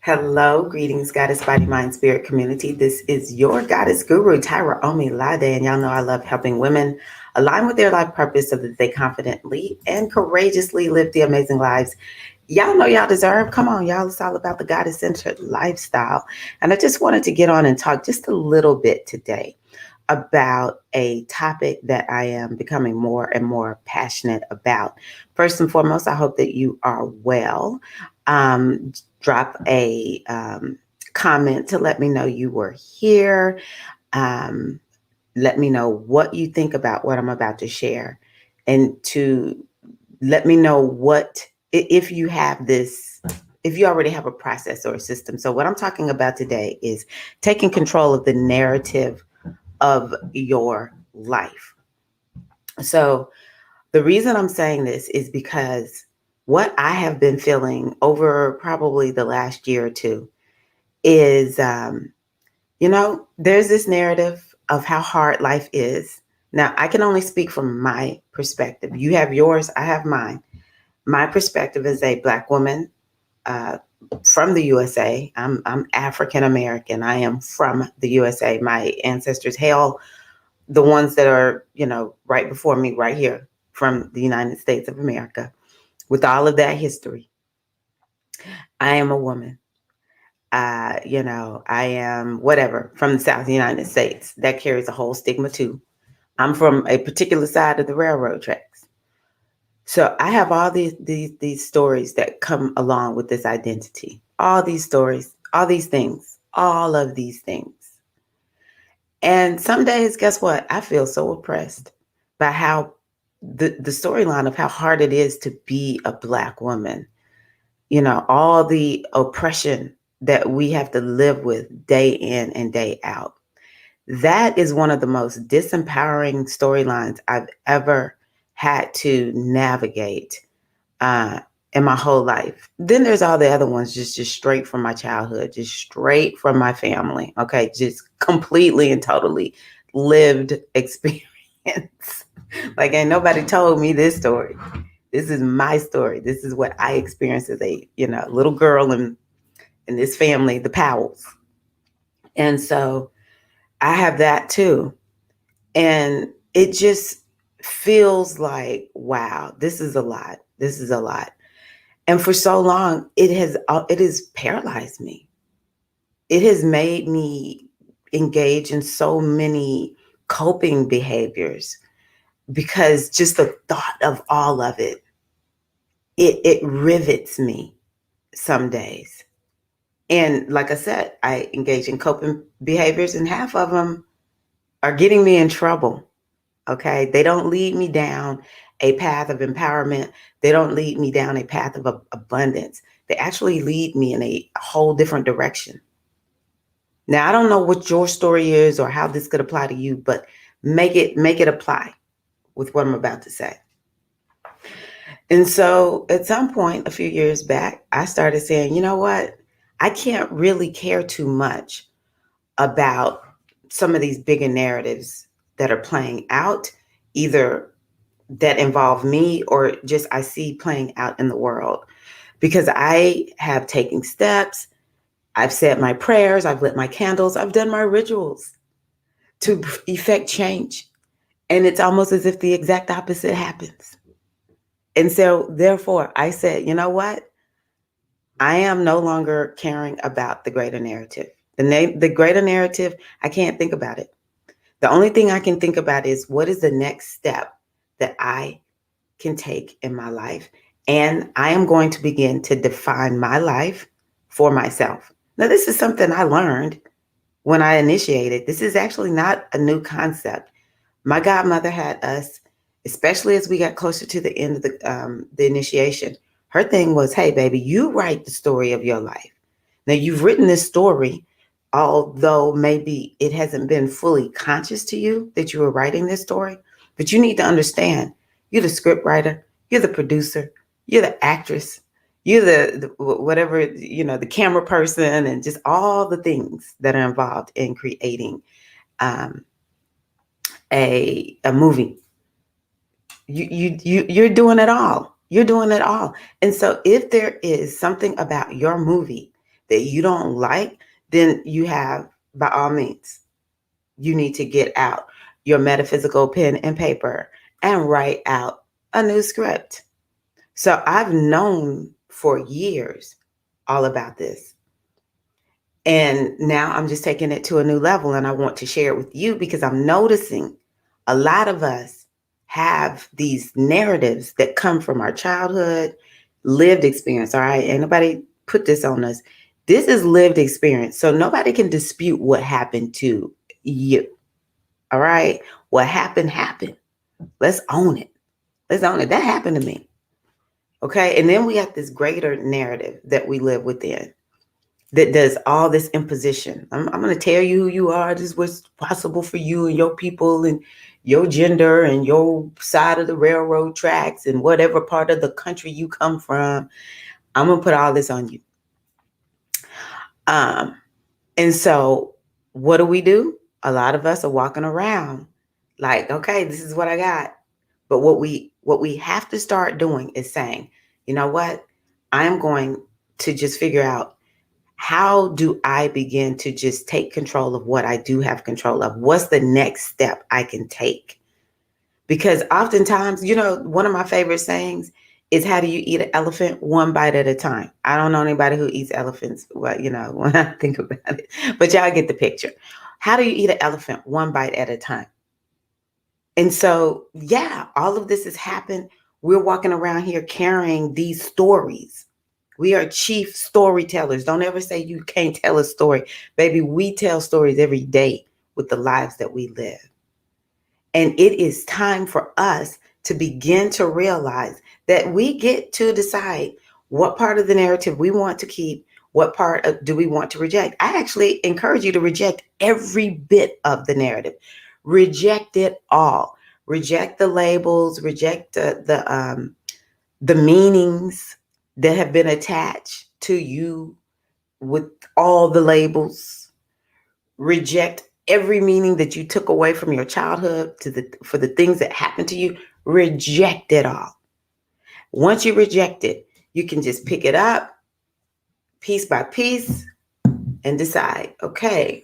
Hello, greetings, Goddess Body, Mind, Spirit community. This is your Goddess Guru, Tyra Omi Lade, and y'all know I love helping women align with their life purpose so that they confidently and courageously live the amazing lives y'all know y'all deserve. Come on, y'all. It's all about the goddess centered lifestyle. And I just wanted to get on and talk just a little bit today about a topic that I am becoming more and more passionate about. First and foremost, I hope that you are well. Drop a comment to let me know you were here. Um, Let me know what you think about what I'm about to share, and to let me know what if you have this, if you already have a process or a system. So what I'm talking about today is taking control of the narrative of your life. So the reason I'm saying this is because what I have been feeling over probably the last year or two is, there's this narrative of how hard life is. Now, I can only speak from my perspective. You have yours, I have mine. My perspective as a Black woman uh, from the USA. I'm African American. I am from the USA. My ancestors hail the ones that are, right before me, right here from the United States of America. With all of that history, I am a woman. I am whatever from the South United States. That carries a whole stigma too. I'm from a particular side of the railroad tracks. So I have all these stories that come along with this identity. All these stories, all these things, all of these things. And some days, guess what? I feel so oppressed by how the storyline of how hard it is to be a Black woman. All the oppression that we have to live with day in and day out. That is one of the most disempowering storylines I've ever had to navigate uh, in my whole life. Then there's all the other ones, just straight from my childhood, just straight from my family. Okay, just completely and totally lived experience. Like ain't nobody told me this story. This is my story. This is what I experienced as a little girl in this family, the Powells. And so I have that too. And it just feels like, wow, this is a lot. This is a lot. And for so long, it has paralyzed me. It has made me engage in so many coping behaviors because just the thought of all of it rivets me some days. And like I said, I engage in coping behaviors, and half of them are getting me in trouble. Okay. They don't lead me down a path of empowerment. They don't lead me down a path of abundance. They actually lead me in a whole different direction. Now, I don't know what your story is or how this could apply to you, but make it apply with what I'm about to say. And so at some point a few years back, I started saying, you know what? I can't really care too much about some of these bigger narratives that are playing out, either that involve me or just I see playing out in the world. Because I have taken steps, I've said my prayers, I've lit my candles, I've done my rituals to effect change. And it's almost as if the exact opposite happens. And so, therefore, I said, you know what? I am no longer caring about the greater narrative. The greater narrative, I can't think about it. The only thing I can think about is what is the next step that I can take in my life. And I am going to begin to define my life for myself. Now, this is something I learned when I initiated. This is actually not a new concept. My godmother had us, especially as we got closer to the end of the initiation. Her thing was, hey, baby, you write the story of your life. Now, you've written this story, although maybe it hasn't been fully conscious to you that you were writing this story, but you need to understand you're the script writer, you're the producer, you're the actress, you're the whatever, the camera person, and just all the things that are involved in creating um, a movie. You're doing it all. You're doing it all. And so if there is something about your movie that you don't like, then you have, by all means, you need to get out your metaphysical pen and paper and write out a new script. So I've known for years all about this. And now I'm just taking it to a new level, and I want to share it with you because I'm noticing a lot of us have these narratives that come from our childhood, lived experience. All right. Ain't nobody put this on us. This is lived experience. So nobody can dispute what happened to you. All right. What happened, happened. Let's own it. Let's own it. That happened to me. Okay. And then we have this greater narrative that we live within that does all this imposition. I'm going to tell you who you are. This is what's possible for you and your people and your gender and your side of the railroad tracks and whatever part of the country you come from. I'm going to put all this on you. And so what do? A lot of us are walking around like, okay, this is what I got. But what we have to start doing is saying, you know what? I'm going to just figure out, how do I begin to just take control of what I do have control of? What's the next step I can take? Because oftentimes, one of my favorite sayings is, how do you eat an elephant? One bite at a time. I don't know anybody who eats elephants. Well, when I think about it, but y'all get the picture. How do you eat an elephant? One bite at a time. And so, yeah, all of this has happened. We're walking around here carrying these stories. We are chief storytellers. Don't ever say you can't tell a story. Baby, we tell stories every day with the lives that we live. And it is time for us to begin to realize that we get to decide what part of the narrative we want to keep, what part do we want to reject. I actually encourage you to reject every bit of the narrative. Reject it all. Reject the labels, reject the meanings that have been attached to you with all the labels. Reject every meaning that you took away from your childhood for the things that happened to you. Reject it all. Once you reject it, you can just pick it up piece by piece and decide, okay,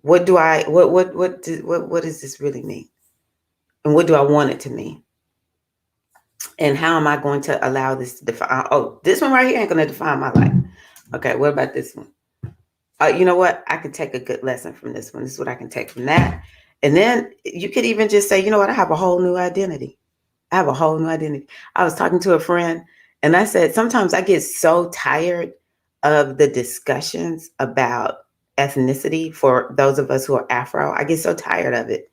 what does this really mean? And what do I want it to mean? And how am I going to allow this to define? Oh, this one right here ain't going to define my life. Okay, what about this one? You know what? I can take a good lesson from this one. This is what I can take from that. And then you could even just say, you know what? I have a whole new identity. I was talking to a friend and I said, sometimes I get so tired of the discussions about ethnicity for those of us who are Afro. I get so tired of it.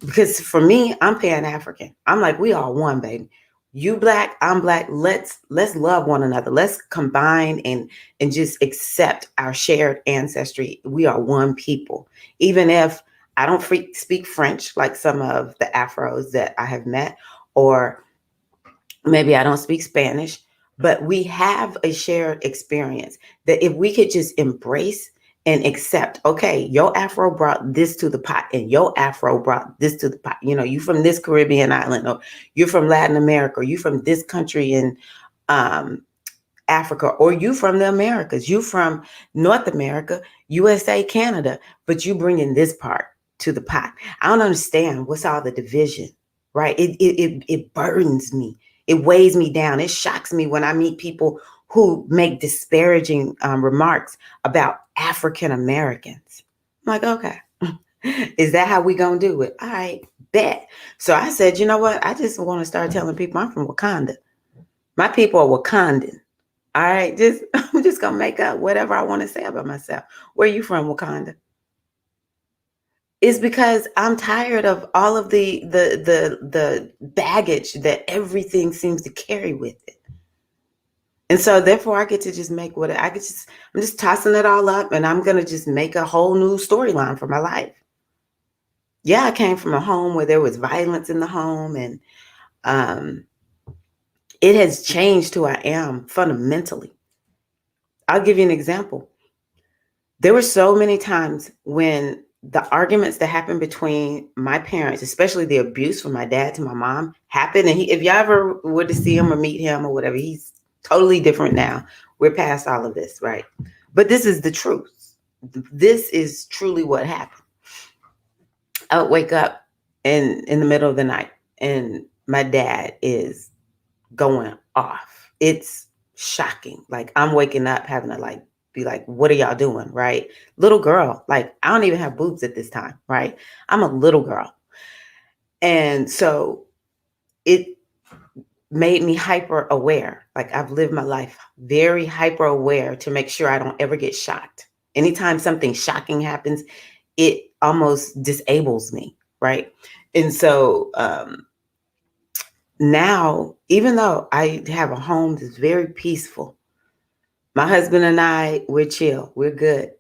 Because for me, I'm Pan-African. I'm like, we are one, baby. You Black, I'm Black. Let's love one another. Let's combine and just accept our shared ancestry. We are one people. Even if I don't speak French like some of the Afros that I have met, or maybe I don't speak Spanish, but we have a shared experience that if we could just embrace and accept, okay, your Afro brought this to the pot and your Afro brought this to the pot. You from this Caribbean island, or you're from Latin America, or you from this country in Africa, or you from the Americas, you from North America, USA, Canada, but you bring in this part to the pot. I don't understand what's all the division, right? It burdens me. It weighs me down. It shocks me when I meet people who make disparaging remarks about African Americans. I'm like, okay, is that how we gonna do it? All right, bet. So I said, you know what? I just want to start telling people I'm from Wakanda. My people are Wakandan. All right, I'm just gonna make up whatever I want to say about myself. Where are you from, Wakanda? It's because I'm tired of all of the baggage that everything seems to carry with it. And so therefore I get to just make I'm just tossing it all up, and I'm going to just make a whole new storyline for my life. Yeah, I came from a home where there was violence in the home, and it has changed who I am fundamentally. I'll give you an example. There were so many times when the arguments that happened between my parents, especially the abuse from my dad to my mom, happened. And if y'all ever were to see him or meet him or whatever, he's totally different now. We're past all of this, right? But this is the truth. This is truly what happened. I would wake up in the middle of the night and my dad is going off. It's shocking. Like I'm waking up having to like be like, what are y'all doing? Right? Little girl. Like I don't even have boobs at this time, right? I'm a little girl. And so it made me hyper aware. Like I've lived my life very hyper aware to make sure I don't ever get shocked. Anytime something shocking happens, it almost disables me, right? And so now, even though I have a home that's very peaceful, my husband and I, we're chill, we're good.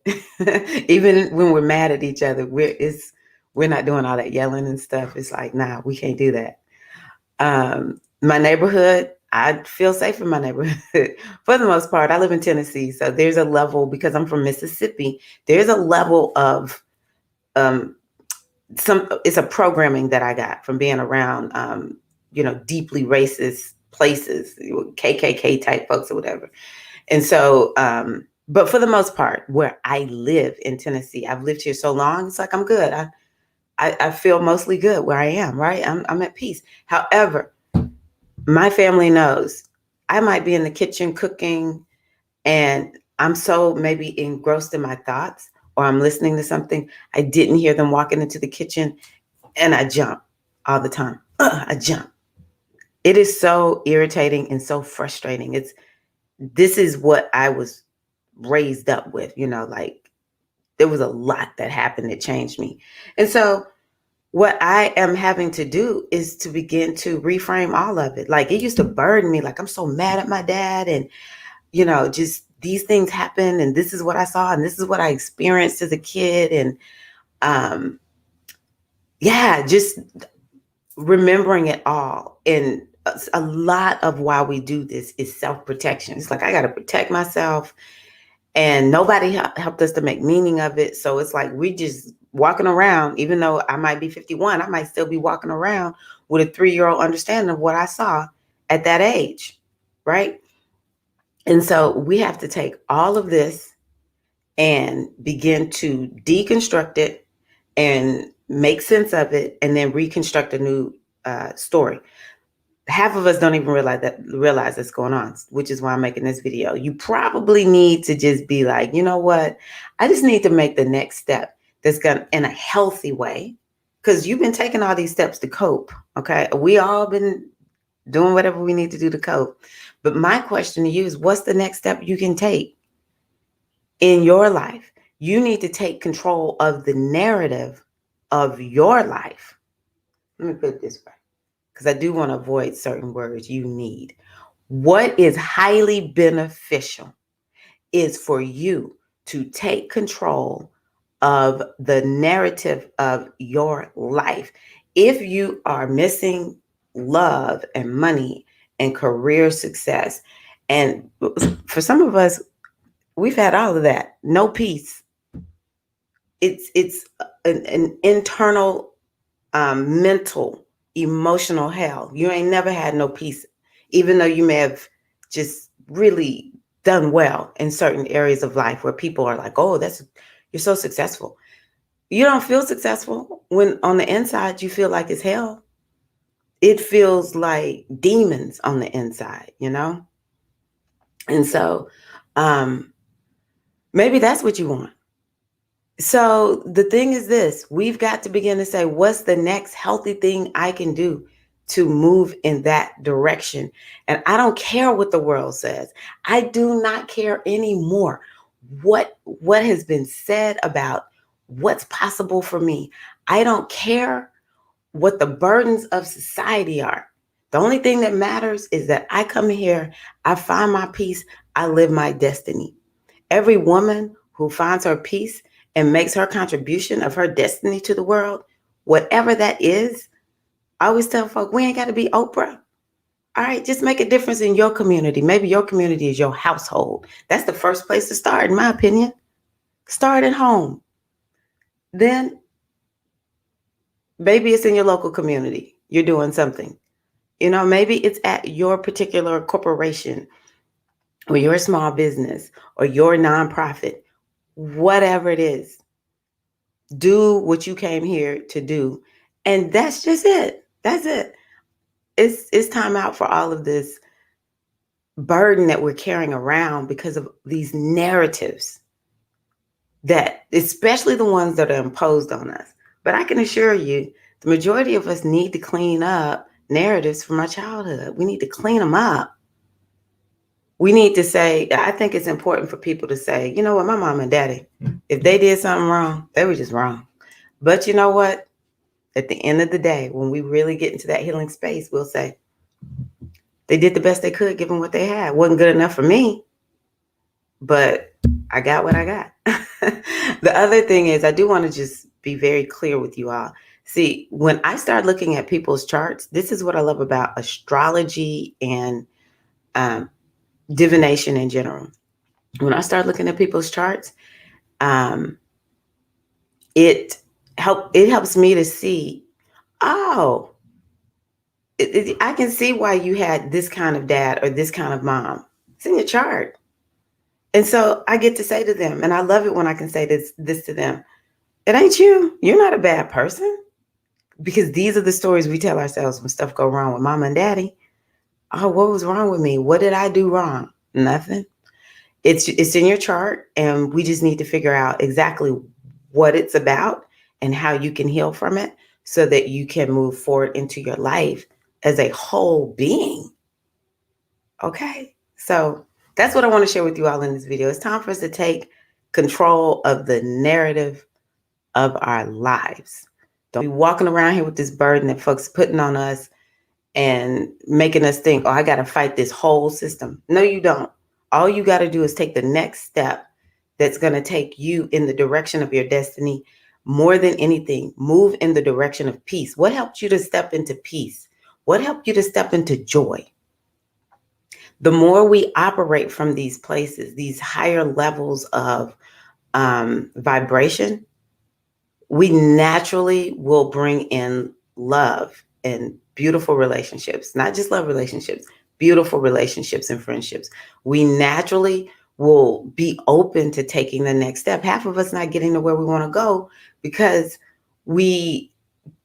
Even when we're mad at each other, we're not doing all that yelling and stuff. It's like, nah, we can't do that. My neighborhood, I feel safe in my neighborhood for the most part. I live in Tennessee, so there's a level, because I'm from Mississippi, there's a level of it's a programming that I got from being around deeply racist places, KKK type folks or whatever. And so but for the most part, where I live in Tennessee, I've lived here so long, it's like I'm good. I feel mostly good where I am, right? I'm at peace. However, my family knows I might be in the kitchen cooking and I'm so maybe engrossed in my thoughts, or I'm listening to something. I didn't hear them walking into the kitchen and I jump all the time. I jump. It is so irritating and so frustrating. This is what I was raised up with, like there was a lot that happened that changed me. And so what I am having to do is to begin to reframe all of it. Like it used to burden me, like I'm so mad at my dad and, just these things happen and this is what I saw and this is what I experienced as a kid. And just remembering it all. And a lot of why we do this is self-protection. It's like, I got to protect myself. And nobody helped us to make meaning of it. So it's like we just walking around, even though I might be 51, I might still be walking around with a 3-year-old understanding of what I saw at that age, right? And so we have to take all of this and begin to deconstruct it and make sense of it and then reconstruct a new story. Half of us don't even realize that's going on, which is why I'm making this video. You probably need to just be like, you know what? I just need to make the next step that's gonna in a healthy way, because you've been taking all these steps to cope. Okay, we all been doing whatever we need to do to cope. But my question to you is, what's the next step you can take in your life? You need to take control of the narrative of your life. Let me put it this way, because I do want to avoid certain words. You need. What is highly beneficial is for you to take control of the narrative of your life. If you are missing love and money and career success, and for some of us, we've had all of that, no peace. It's an internal mental, emotional hell. You ain't never had no peace, even though you may have just really done well in certain areas of life where people are like, oh, you're so successful. You don't feel successful when on the inside you feel like it's hell. It feels like demons on the inside, And so maybe that's what you want. So the thing is this, we've got to begin to say, what's the next healthy thing I can do to move in that direction? And I don't care what the world says. I do not care anymore what has been said about what's possible for me. I don't care what the burdens of society are. The only thing that matters is that I come here, I find my peace, I live my destiny. Every woman who finds her peace and makes her contribution of her destiny to the world, whatever that is, I always tell folk, we ain't got to be Oprah. All right, just make a difference in your community. Maybe your community is your household. That's the first place to start, in my opinion. Start at home. Then maybe it's in your local community. You're doing something. Maybe it's at your particular corporation or your small business or your nonprofit, whatever it is, do what you came here to do. And that's just it. That's it. It's time out for all of this burden that we're carrying around because of these narratives, that especially the ones that are imposed on us. But I can assure you, the majority of us need to clean up narratives from our childhood. We need to clean them up. We need to say, I think it's important for people to say, you know what, my mom and daddy, if they did something wrong, they were just wrong. But you know what? At the end of the day, when we really get into that healing space, we'll say, they did the best they could given what they had. Wasn't good enough for me, but I got what I got. The other thing is, I do want to just be very clear with you all. See, when I start looking at people's charts, this is what I love about astrology and divination in general. When I start looking at people's charts, it helps me to see, oh, I can see why you had this kind of dad or this kind of mom. It's in your chart. And so I get to say to them, and I love it when I can say this to them, it ain't you. You're not a bad person. Because these are the stories we tell ourselves when stuff go wrong with mama and daddy. Oh, what was wrong with me? What did I do wrong? Nothing. It's in your chart, and we just need to figure out exactly what it's about and how you can heal from it so that you can move forward into your life as a whole being. Okay? So that's what I want to share with you all in this video. It's time for us to take control of the narrative of our lives. Don't be walking around here with this burden that folks putting on us and making us think, oh, I got to fight this whole system. No, you don't. All you got to do is take the next step that's going to take you in the direction of your destiny. More than anything, move in the direction of peace. What helped you to step into peace? What helped you to step into joy? The more we operate from these places, these higher levels of vibration, we naturally will bring in love and beautiful relationships, not just love relationships, beautiful relationships and friendships. We naturally will be open to taking the next step. Half of us not getting to where we want to go because we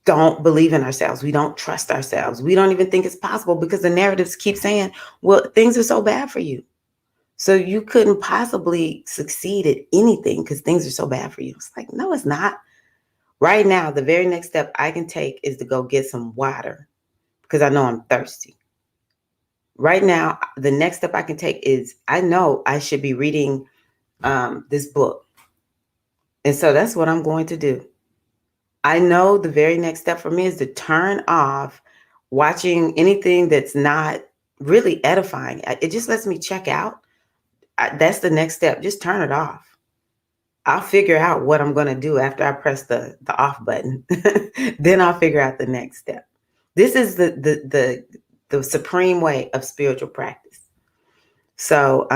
don't believe in ourselves. We don't trust ourselves. We don't even think it's possible because the narratives keep saying, well, things are so bad for you. So you couldn't possibly succeed at anything because things are so bad for you. It's like, no, it's not. Right now, the very next step I can take is to go get some water because I know I'm thirsty. Right now, the next step I can take is I know I should be reading this book. And so that's what I'm going to do. I know the very next step for me is to turn off watching anything that's not really edifying. It just lets me check out. That's the next step. Just turn it off. I'll figure out what I'm going to do after I press the off button. Then I'll figure out the next step. This is the supreme way of spiritual practice. So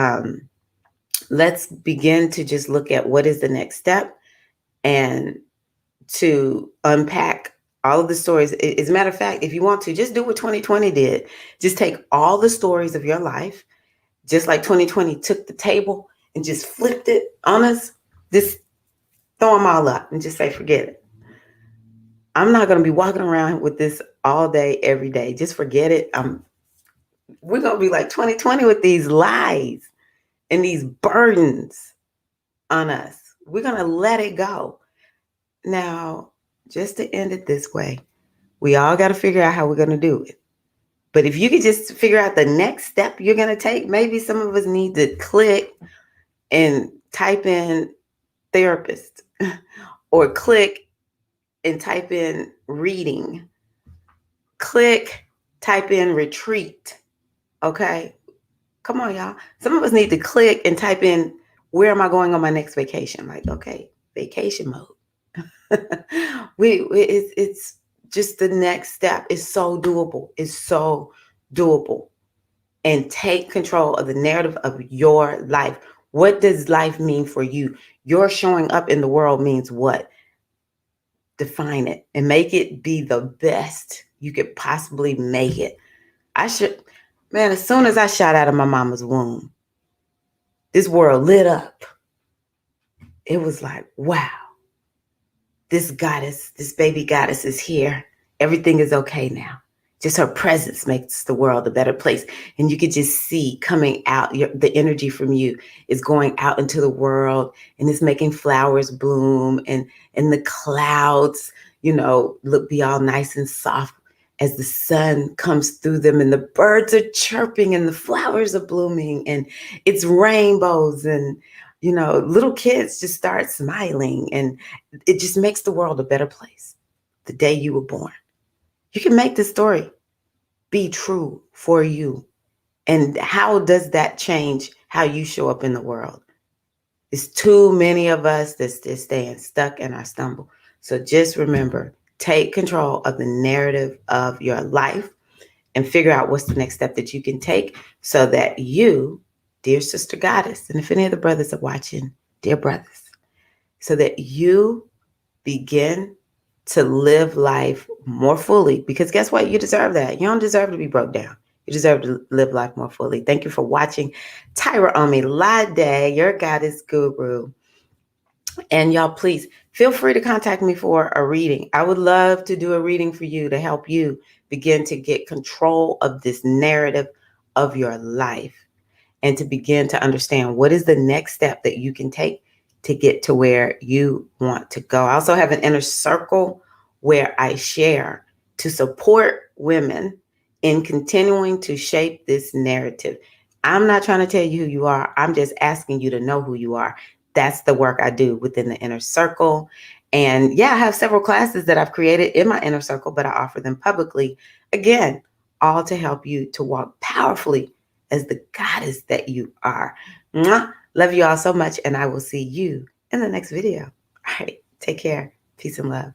let's begin to just look at what is the next step and to unpack all of the stories. As a matter of fact, if you want to, just do what 2020 did. Just take all the stories of your life, just like 2020 took the table and just flipped it on us. Just throw them all up and just say, forget it. I'm not going to be walking around with this all day, every day. Just forget it. We're going to be like 2020 with these lies and these burdens on us. We're going to let it go. Now, just to end it this way, we all got to figure out how we're going to do it. But if you could just figure out the next step you're going to take, maybe some of us need to click and type in therapist or click and type in reading, click, type in retreat. Okay. Come on, y'all. Some of us need to click and type in, where am I going on my next vacation? Like, okay, vacation mode. It's just the next step is so doable. It's so doable. And take control of the narrative of your life. What does life mean for you? Your showing up in the world means what? Define it and make it be the best you could possibly make it. As soon as I shot out of my mama's womb, this world lit up. It was like, wow, this goddess, this baby goddess is here. Everything is okay now. Just her presence makes the world a better place. And you could just see coming out, the energy from you is going out into the world, and it's making flowers bloom, and the clouds, look be all nice and soft as the sun comes through them, and the birds are chirping and the flowers are blooming, and it's rainbows, and little kids just start smiling, and it just makes the world a better place. The day you were born. You can make this story be true for you. And how does that change how you show up in the world? It's too many of us that's just staying stuck in our stumble. So just remember, take control of the narrative of your life and figure out what's the next step that you can take so that you, dear sister goddess, and if any of the brothers are watching, dear brothers, so that you begin to live life more fully, because guess what? You deserve that. You don't deserve to be broke down. You deserve to live life more fully. Thank you for watching Tyra Omilade, your goddess guru. And y'all, please feel free to contact me for a reading. I would love to do a reading for you to help you begin to get control of this narrative of your life and to begin to understand what is the next step that you can take to get to where you want to go. I also have an inner circle where I share to support women in continuing to shape this narrative. I'm not trying to tell you who you are. I'm just asking you to know who you are. That's the work I do within the inner circle. And yeah, I have several classes that I've created in my inner circle, but I offer them publicly. Again, all to help you to walk powerfully as the goddess that you are. Mwah. Love you all so much, and I will see you in the next video. All right, take care. Peace and love.